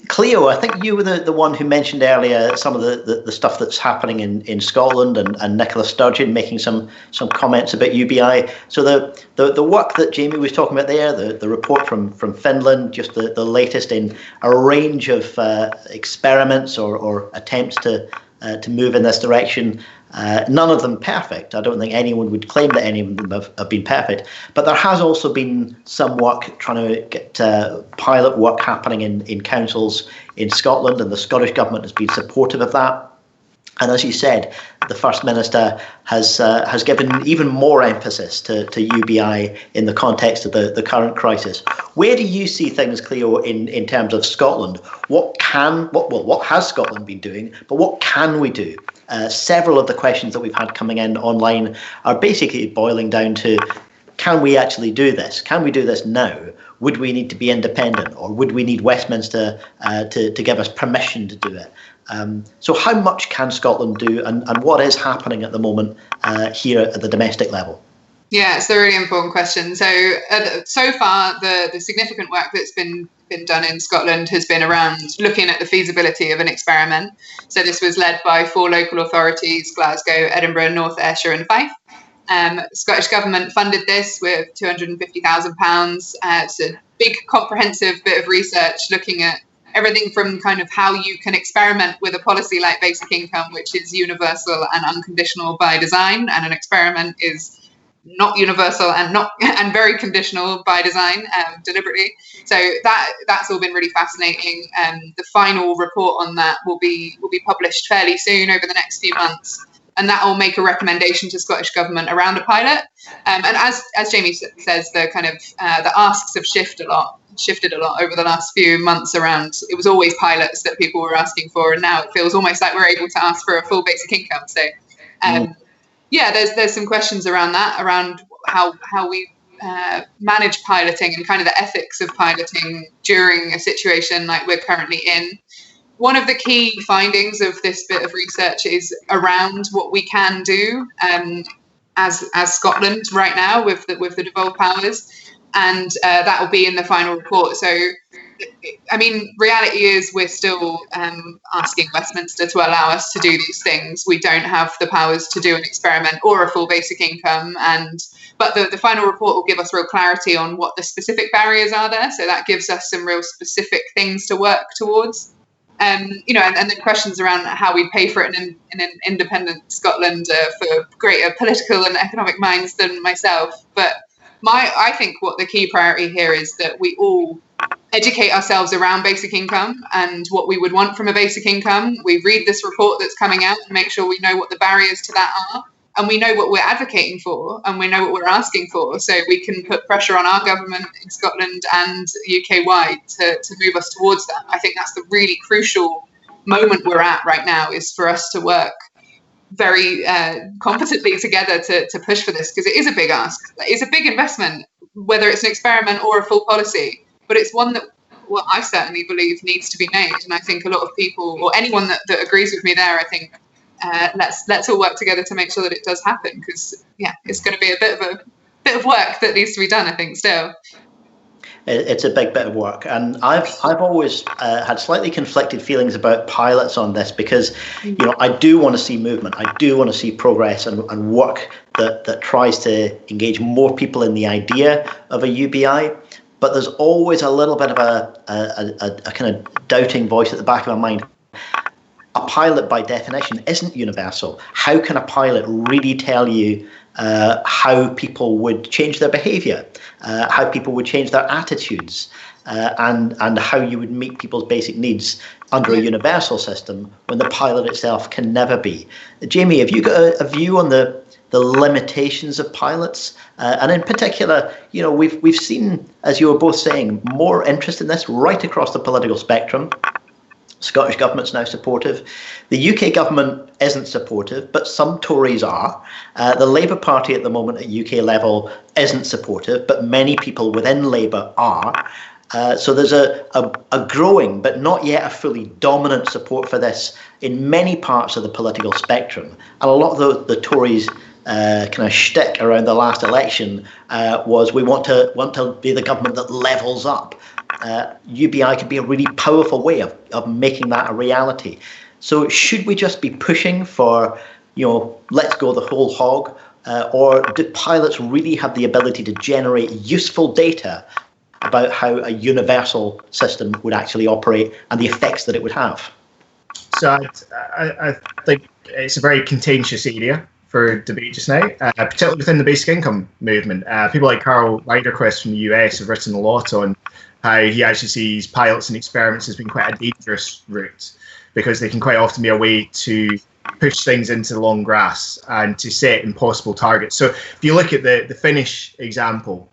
Cleo, I think you were the one who mentioned earlier some of the stuff that's happening in Scotland, and Nicola Sturgeon making some comments about UBI. So the work that Jamie was talking about there, the report from Finland, just the latest in a range of experiments or attempts to to move in this direction. None of them perfect. I don't think anyone would claim that any of them have been perfect. But there has also been some work trying to get pilot work happening in councils in Scotland, and the Scottish Government has been supportive of that. And as you said, the First Minister has given even more emphasis to UBI in the context of the current crisis. Where do you see things, Cleo, in terms of Scotland? What has Scotland been doing, but what can we do? Several of the questions that we've had coming in online are basically boiling down to, can we actually do this? Can we do this now? Would we need to be independent, or would we need Westminster to give us permission to do it? So how much can Scotland do, and what is happening at the moment here at the domestic level? Yeah, it's a really important question. So far, the significant work that's been done in Scotland has been around looking at the feasibility of an experiment. So this was led by 4 local authorities: Glasgow, Edinburgh, North Ayrshire and Fife. Scottish Government funded this with £250,000. It's a big comprehensive bit of research looking at everything from kind of how you can experiment with a policy like basic income, which is universal and unconditional by design, and an experiment is not universal and very conditional by design, deliberately. So that's all been really fascinating. The final report on that will be published fairly soon, over the next few months, and that will make a recommendation to Scottish Government around a pilot. And as Jamie says, the kind of the asks have shifted a lot over the last few months. Around, it was always pilots that people were asking for, and now it feels almost like we're able to ask for a full basic income. So yeah, there's some questions around that, around how we manage piloting and kind of the ethics of piloting during a situation like we're currently in. One of the key findings of this bit of research is around what we can do as Scotland right now with the devolved powers, and that will be in the final report. So, I mean, reality is we're still asking Westminster to allow us to do these things. We don't have the powers to do an experiment or a full basic income, but the final report will give us real clarity on what the specific barriers are there. So that gives us some real specific things to work towards. And then questions around how we pay for it in an independent Scotland for greater political and economic minds than myself. But I think what the key priority here is that we all educate ourselves around basic income and what we would want from a basic income. We read this report that's coming out and make sure we know what the barriers to that are, and we know what we're advocating for, and we know what we're asking for, so we can put pressure on our government in Scotland and UK-wide to move us towards that. I think that's the really crucial moment we're at right now, is for us to work very competently together to push for this, because it is a big ask. It's a big investment, whether it's an experiment or a full policy, but it's one that, well, I certainly believe needs to be made. And I think a lot of people, or anyone that agrees with me there, I think let's all work together to make sure that it does happen, because it's going to be a bit of work that needs to be done, I think, still. It's a big bit of work, and I've always had slightly conflicted feelings about pilots on this, because I do want to see movement, I do want to see progress and work that tries to engage more people in the idea of a UBI. But there's always a little bit of a kind of doubting voice at the back of my mind. A pilot, by definition, isn't universal. How can a pilot really tell you how people would change their behaviour, how people would change their attitudes, and how you would meet people's basic needs under a universal system when the pilot itself can never be? Jamie, have you got a view on the limitations of pilots? And in particular, we've seen, as you were both saying, more interest in this right across the political spectrum. Scottish Government's now supportive. The UK Government isn't supportive, but some Tories are. The Labour Party at the moment at UK level isn't supportive, but many people within Labour are. So there's a growing, but not yet a fully dominant support for this in many parts of the political spectrum. And a lot of the Tories' kind of shtick around the last election was, we want to be the government that levels up. UBI could be a really powerful way of making that a reality. So should we just be pushing for, let's go the whole hog, or do pilots really have the ability to generate useful data about how a universal system would actually operate and the effects that it would have? So I think it's a very contentious area for debate just now, particularly within the basic income movement. People like Carl Widerquist from the US have written a lot on how he actually sees pilots and experiments as being quite a dangerous route, because they can quite often be a way to push things into the long grass and to set impossible targets. So if you look at the Finnish example,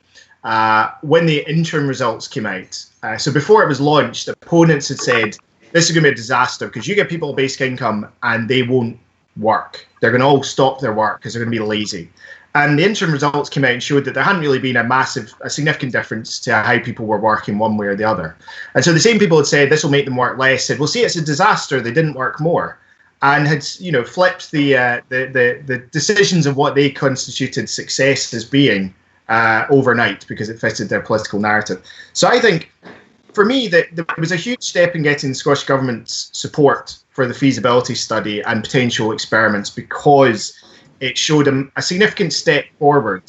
when the interim results came out, so before it was launched, opponents had said, this is going to be a disaster because you get people at basic income and they won't work. They're going to all stop their work because they're going to be lazy. And the interim results came out and showed that there hadn't really been a significant difference to how people were working one way or the other. And so the same people had said this will make them work less said, well, see, it's a disaster. They didn't work more, and had flipped the decisions of what they constituted success as being overnight because it fitted their political narrative. So I think, for me, that there was a huge step in getting the Scottish Government's support for the feasibility study and potential experiments, because it showed a significant step forward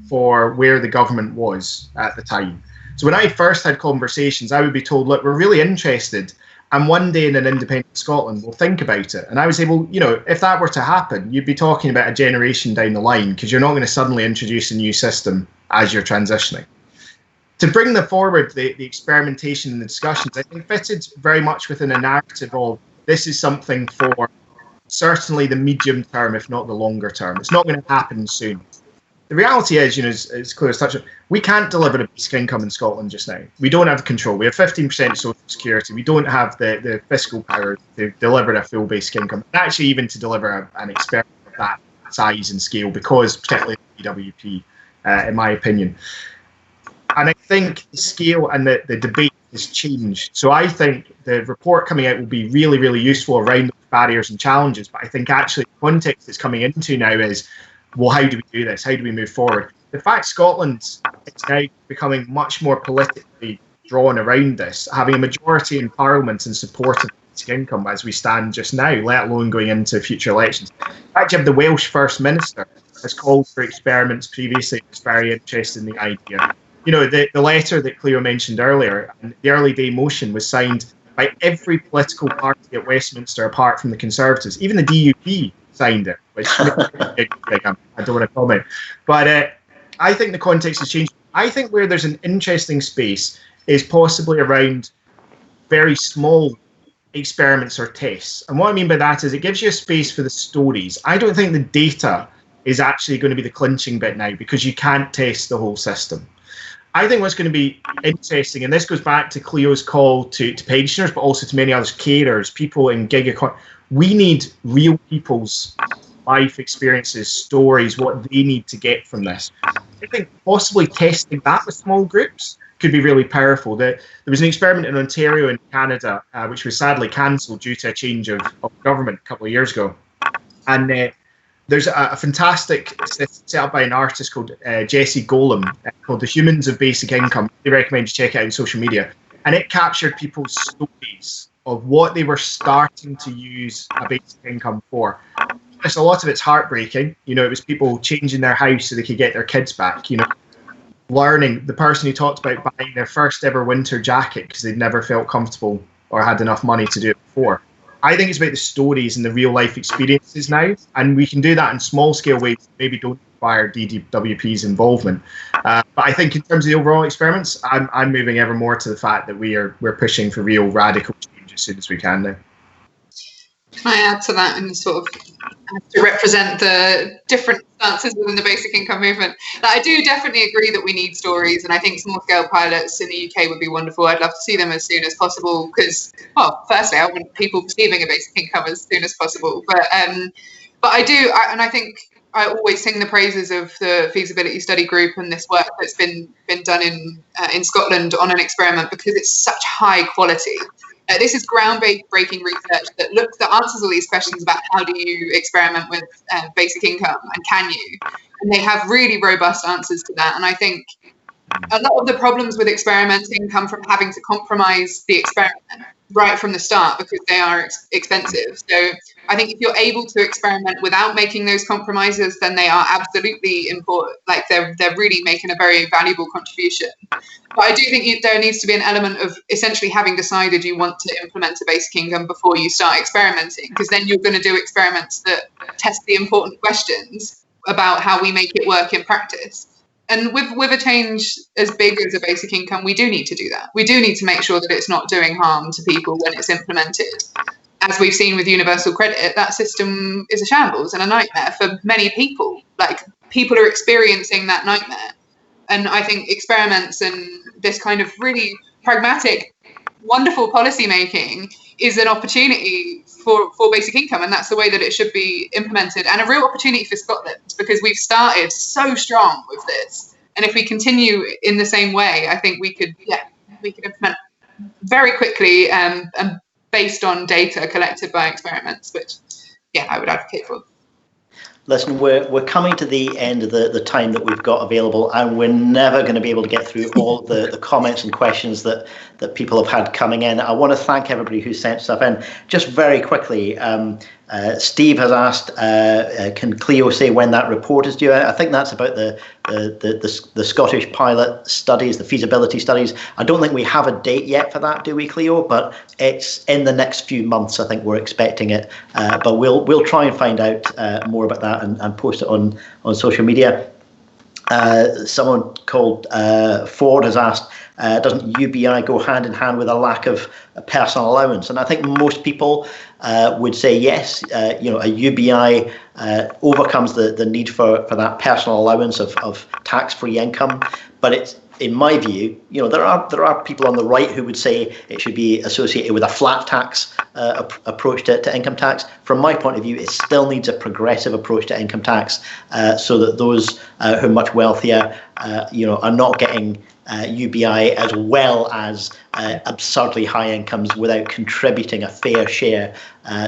for where the government was at the time. So when I first had conversations, I would be told, look, we're really interested, and one day in an independent Scotland, we'll think about it. And I would say, well, if that were to happen, you'd be talking about a generation down the line, because you're not going to suddenly introduce a new system as you're transitioning. To bring forward the experimentation and the discussions, I think fitted very much within a narrative of this is something for certainly the medium term, if not the longer term. It's not going to happen soon. The reality is, as Claire's touched on, we can't deliver a basic income in Scotland just now. We don't have control. We have 15% social security. We don't have the fiscal power to deliver a full basic income, and actually even to deliver an experiment of that size and scale, because particularly the DWP, in my opinion. And I think the scale and the debate has changed. So I think the report coming out will be really, really useful around the barriers and challenges. But I think actually the context it's coming into now is, well, how do we do this? How do we move forward? The fact Scotland is now becoming much more politically drawn around this, having a majority in Parliament in support of basic income as we stand just now, let alone going into future elections. Actually, have the Welsh First Minister has called for experiments previously, was very interested in the idea. The letter that Cleo mentioned earlier, and the early day motion, was signed by every political party at Westminster apart from the Conservatives. Even the DUP signed it, which I don't want to comment. But I think the context has changed. I think where there's an interesting space is possibly around very small experiments or tests. And what I mean by that is it gives you a space for the stories. I don't think the data is actually going to be the clinching bit now, because you can't test the whole system. I think what's going to be interesting, and this goes back to Cleo's call to pensioners, but also to many others, carers, people in gig economy. We need real people's life experiences, stories, what they need to get from this. I think possibly testing that with small groups could be really powerful. There was an experiment in Ontario in Canada, which was sadly cancelled due to a change of government a couple of years ago. And there's a fantastic set up by an artist called Jesse Golem, called The Humans of Basic Income. I recommend you check it out on social media. And it captured people's stories of what they were starting to use a basic income for. A lot of it's heartbreaking. It was people changing their house so they could get their kids back. Learning, the person who talked about buying their first ever winter jacket because they'd never felt comfortable or had enough money to do it before. I think it's about the stories and the real life experiences now, and we can do that in small scale ways that maybe don't require DWP's involvement. But I think in terms of the overall experiments, I'm moving ever more to the fact that we're pushing for real radical change as soon as we can now. Can I add to that and sort of to represent the different stances within the basic income movement? I do definitely agree that we need stories, and I think small-scale pilots in the UK would be wonderful. I'd love to see them as soon as possible because, well, firstly, I want people receiving a basic income as soon as possible. But I do, and I think I always sing the praises of the feasibility study group and this work that's been done in Scotland on an experiment, because it's such high quality. This is groundbreaking research that answers all these questions about how do you experiment with basic income and can you? And they have really robust answers to that. And I think a lot of the problems with experimenting come from having to compromise the experiment right from the start because they are expensive. So I think if you're able to experiment without making those compromises, then they are absolutely important. Like they're really making a very valuable contribution. But I do think there needs to be an element of essentially having decided you want to implement a basic income before you start experimenting, because then you're going to do experiments that test the important questions about how we make it work in practice. And with a change as big as a basic income, we do need to do that. We do need to make sure that it's not doing harm to people when it's implemented. As we've seen with universal credit, that system is a shambles and a nightmare for many people. Like, people are experiencing that nightmare. And I think experiments and this kind of really pragmatic, wonderful policy making is an opportunity for basic income, and that's the way that it should be implemented, and a real opportunity for Scotland, because we've started so strong with this, and if we continue in the same way, I think we could implement very quickly and based on data collected by experiments, which I would advocate for. Listen, we're coming to the end of the time that we've got available, and we're never going to be able to get through all the comments and questions that people have had coming in. I want to thank everybody who sent stuff in. Just very quickly, Steve has asked, can Cleo say when that report is due? I think that's about the Scottish pilot studies, the feasibility studies. I don't think we have a date yet for that, do we, Cleo? But it's in the next few months. I think we're expecting it. But we'll try and find out more about that and post it on social media. Someone called Ford has asked, doesn't UBI go hand in hand with a lack of a personal allowance? And I think most people would say yes. A UBI overcomes the need for that personal allowance of tax-free income. But it's, in my view, there are people on the right who would say it should be associated with a flat tax approach to income tax. From my point of view, it still needs a progressive approach to income tax, so that those who are much wealthier, are not getting UBI as well as absurdly high incomes without contributing a fair share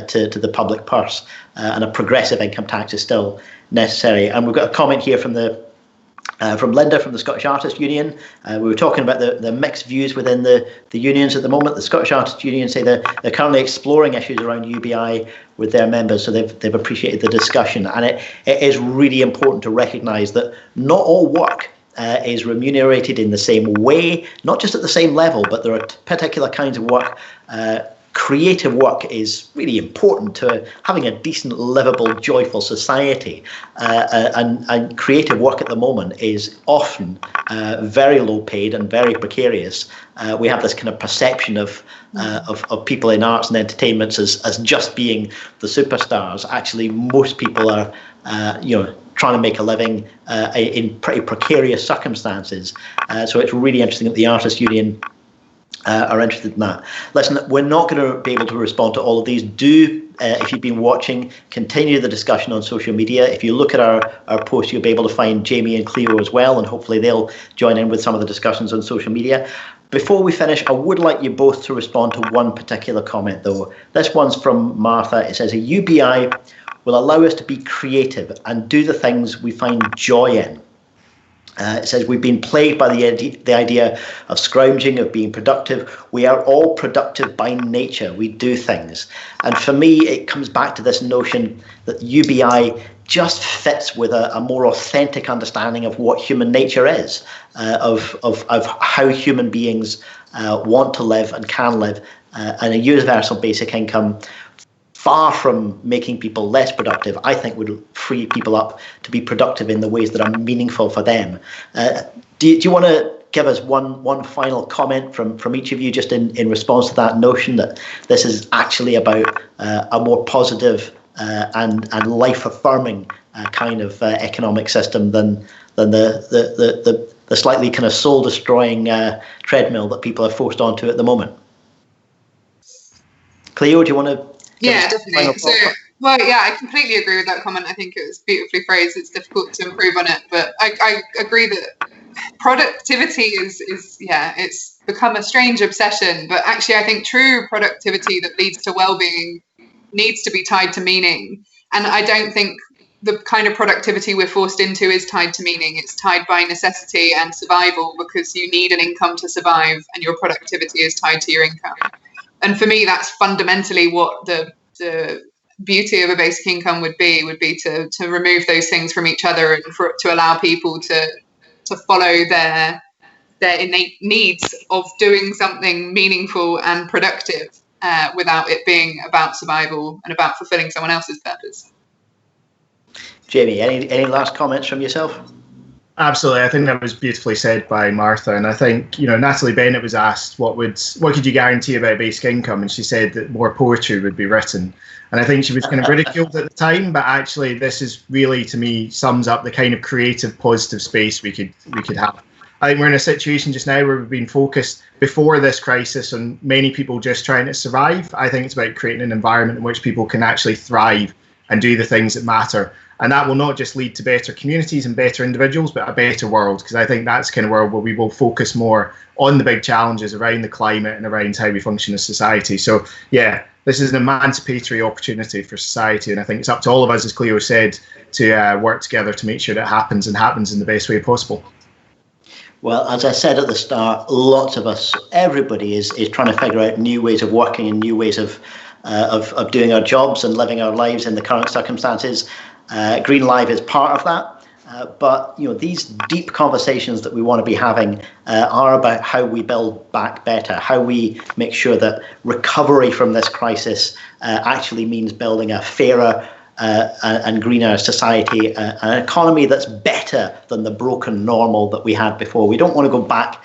to the public purse. And a progressive income tax is still necessary. And we've got a comment here from Linda from the Scottish Artists Union. We were talking about the mixed views within the unions at the moment. The Scottish Artists Union say they're currently exploring issues around UBI with their members, so they've appreciated the discussion. And it is really important to recognise that not all work is remunerated in the same way, not just at the same level, but there are particular kinds of work. Creative work is really important to having a decent, livable, joyful society. And creative work at the moment is often very low paid and very precarious. We have this kind of perception of people in arts and entertainments as just being the superstars. Actually, most people are, trying to make a living in pretty precarious circumstances. So it's really interesting that the Artists Union are interested in that. Listen, we're not going to be able to respond to all of these. If you've been watching, continue the discussion on social media. If you look at our post, you'll be able to find Jamie and Cleo as well, and hopefully they'll join in with some of the discussions on social media. Before we finish, I would like you both to respond to one particular comment, though. This one's from Martha. It says, a UBI will allow us to be creative and do the things we find joy in. It says, we've been plagued by the idea of scrounging, of being productive. We are all productive by nature. We do things. And for me, it comes back to this notion that UBI just fits with a more authentic understanding of what human nature is, of how human beings want to live and can live. And a universal basic income, far from making people less productive, I think would free people up to be productive in the ways that are meaningful for them. Do you want to give us one final comment from each of you, just in response to that notion that this is actually about a more positive and life-affirming kind of economic system than the slightly kind of soul-destroying treadmill that people are forced onto at the moment? Cleo, do you want to? Yeah, definitely. So, I completely agree with that comment. I think it was beautifully phrased. It's difficult to improve on it, but I agree that productivity is it's become a strange obsession. But actually, I think true productivity that leads to well-being needs to be tied to meaning. And I don't think the kind of productivity we're forced into is tied to meaning. It's tied by necessity and survival, because you need an income to survive, and your productivity is tied to your income. And for me, that's fundamentally what the beauty of a basic income would be to remove those things from each other and to allow people to follow their innate needs of doing something meaningful and productive without it being about survival and about fulfilling someone else's purpose. Jamie, any last comments from yourself? Absolutely. I think that was beautifully said by Martha. And I think, Natalie Bennett was asked, what could you guarantee about basic income? And she said that more poetry would be written. And I think she was kind of ridiculed at the time, but actually this is really, to me, sums up the kind of creative, positive space we could have. I think we're in a situation just now where we've been focused before this crisis on many people just trying to survive. I think it's about creating an environment in which people can actually thrive and do the things that matter. And that will not just lead to better communities and better individuals, but a better world, because I think that's the kind of world where we will focus more on the big challenges around the climate and around how we function as society. So, yeah, this is an emancipatory opportunity for society. And I think it's up to all of us, as Cleo said, to work together to make sure that happens and happens in the best way possible. Well, as I said at the start, lots of us, everybody is trying to figure out new ways of working and new ways of doing our jobs and living our lives in the current circumstances. Green Live is part of that, but these deep conversations that we want to be having are about how we build back better, how we make sure that recovery from this crisis actually means building a fairer and greener society, an economy that's better than the broken normal that we had before. We don't want to go back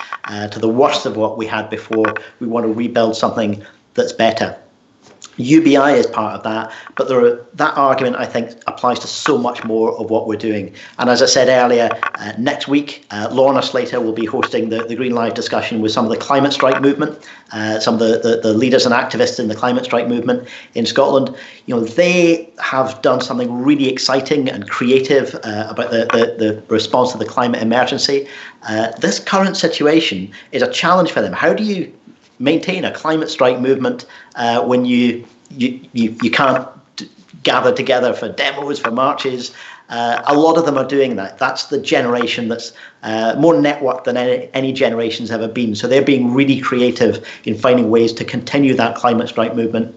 to the worst of what we had before. We want to rebuild something that's better. UBI is part of that, but that argument, I think, applies to so much more of what we're doing. And as I said earlier, next week, Lorna Slater will be hosting the Green Live discussion with some of the climate strike movement, some of the leaders and activists in the climate strike movement in Scotland. They have done something really exciting and creative about the response to the climate emergency. This current situation is a challenge for them. How do you maintain a climate strike movement when you can't gather together for demos, for marches? A lot of them are doing that. That's the generation that's more networked than any generation's ever been. So they're being really creative in finding ways to continue that climate strike movement,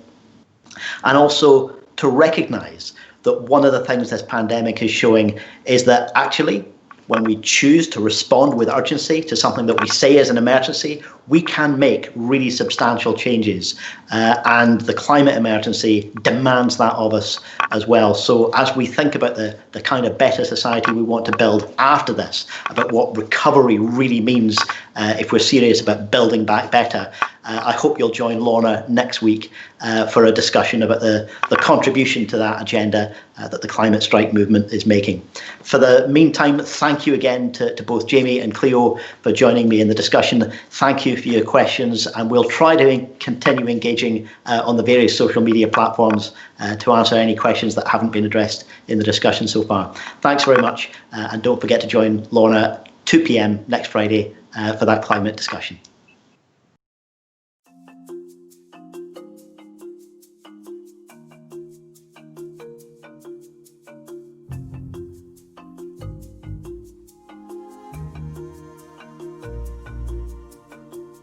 and also to recognize that one of the things this pandemic is showing is that actually, when we choose to respond with urgency to something that we say is an emergency, we can make really substantial changes. And the climate emergency demands that of us as well. So as we think about the kind of better society we want to build after this, about what recovery really means if we're serious about building back better, I hope you'll join Lorna next week for a discussion about the contribution to that agenda that the climate strike movement is making. For the meantime, thank you again to both Jamie and Cleo for joining me in the discussion. Thank you for your questions, and we'll try to continue engaging on the various social media platforms to answer any questions that haven't been addressed in the discussion so far. Thanks very much, and don't forget to join Lorna 2 p.m. next Friday for that climate discussion.